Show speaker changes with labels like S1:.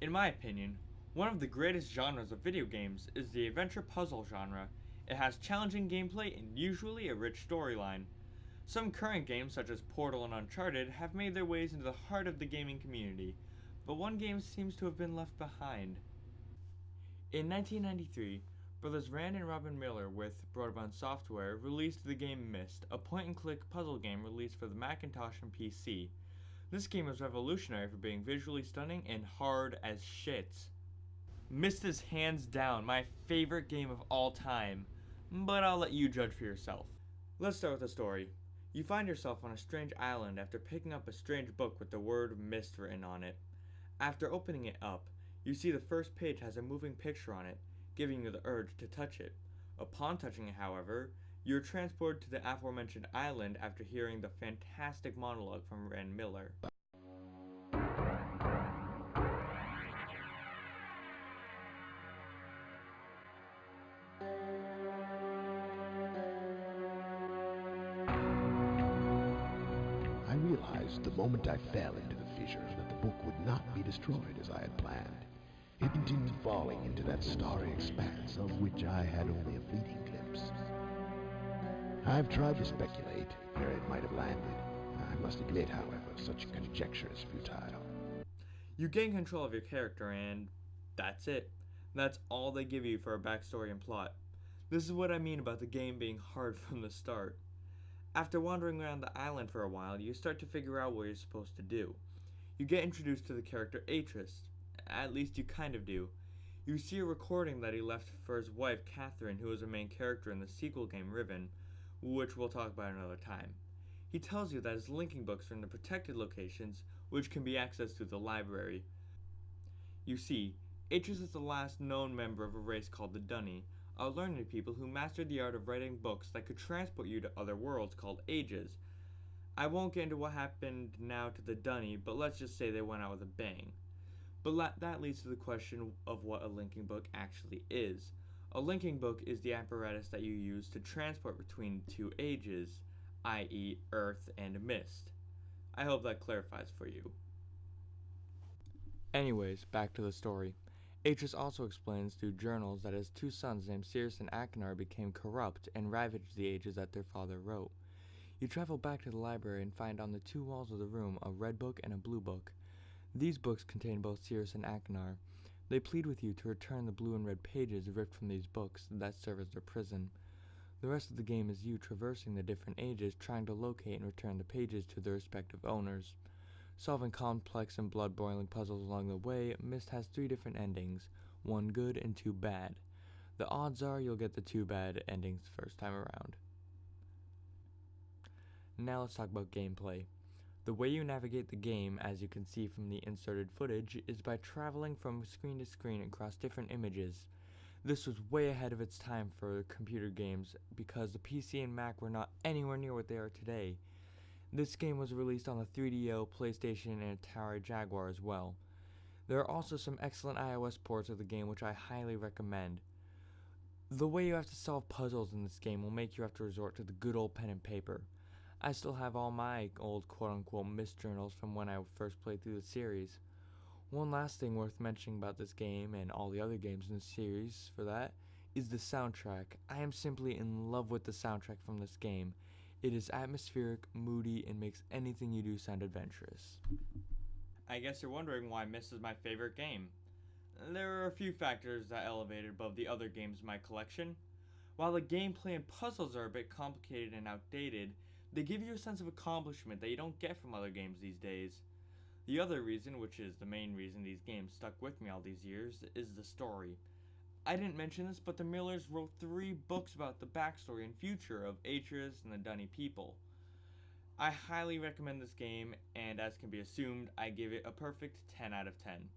S1: In my opinion, one of the greatest genres of video games is the adventure puzzle genre. It has challenging gameplay and usually a rich storyline. Some current games, such as Portal and Uncharted, have made their ways into the heart of the gaming community, but one game seems to have been left behind. In 1993, brothers Rand and Robin Miller with Broadband Software released the game Myst, a point-and-click puzzle game released for the Macintosh and PC. This game was revolutionary for being visually stunning and hard as shit. Myst is hands down my favorite game of all time, but I'll let you judge for yourself. Let's start with the story. You find yourself on a strange island after picking up a strange book with the word Myst written on it. After opening it up, you see the first page has a moving picture on it, giving you the urge to touch it. Upon touching it, however, you're transported to the aforementioned island after hearing the fantastic monologue from Rand Miller.
S2: I realized the moment I fell into the fissure that the book would not be destroyed as I had planned. It continued falling into that starry expanse of which I had only a fleeting glimpse. I've tried to speculate where it might have landed. I must admit, however, such conjecture is futile.
S1: You gain control of your character and that's it. That's all they give you for a backstory and plot. This is what I mean about the game being hard from the start. After wandering around the island for a while, you start to figure out what you're supposed to do. You get introduced to the character Atris. At least you kind of do. You see a recording that he left for his wife Catherine, who is a main character in the sequel game Riven, which we'll talk about another time. He tells you that his linking books are in the protected locations, which can be accessed through the library. You see, Atris is the last known member of a race called the Dunny, a learned people who mastered the art of writing books that could transport you to other worlds called Ages. I won't get into what happened now to the Dunny, but let's just say they went out with a bang. But that leads to the question of what a linking book actually is. A linking book is the apparatus that you use to transport between two ages, i.e. Earth and Myst. I hope that clarifies for you. Anyways, back to the story. Atris also explains through journals that his two sons named Sirius and Akinar became corrupt and ravaged the ages that their father wrote. You travel back to the library and find on the two walls of the room a red book and a blue book. These books contain both Sirius and Akinar. They plead with you to return the blue and red pages ripped from these books that serve as their prison. The rest of the game is you traversing the different ages trying to locate and return the pages to their respective owners. Solving complex and blood-boiling puzzles along the way, Myst has 3 different endings, 1 good and 2 bad. The odds are you'll get the 2 bad endings the first time around. Now let's talk about gameplay. The way you navigate the game, as you can see from the inserted footage, is by traveling from screen to screen across different images. This was way ahead of its time for computer games because the PC and Mac were not anywhere near what they are today. This game was released on the 3DO, PlayStation, and Atari Jaguar as well. There are also some excellent iOS ports of the game which I highly recommend. The way you have to solve puzzles in this game will make you have to resort to the good old pen and paper. I still have all my old quote-unquote Myst journals from when I first played through the series. One last thing worth mentioning about this game and all the other games in the series for that is the soundtrack. I am simply in love with the soundtrack from this game. It is atmospheric, moody, and makes anything you do sound adventurous. I guess you're wondering why Myst is my favorite game. There are a few factors that elevate it above the other games in my collection. While the gameplay and puzzles are a bit complicated and outdated, they give you a sense of accomplishment that you don't get from other games these days. The other reason, which is the main reason these games stuck with me all these years, is the story. I didn't mention this, but the Millers wrote 3 books about the backstory and future of Atris and the Dunny people. I highly recommend this game, and as can be assumed, I give it a perfect 10 out of 10.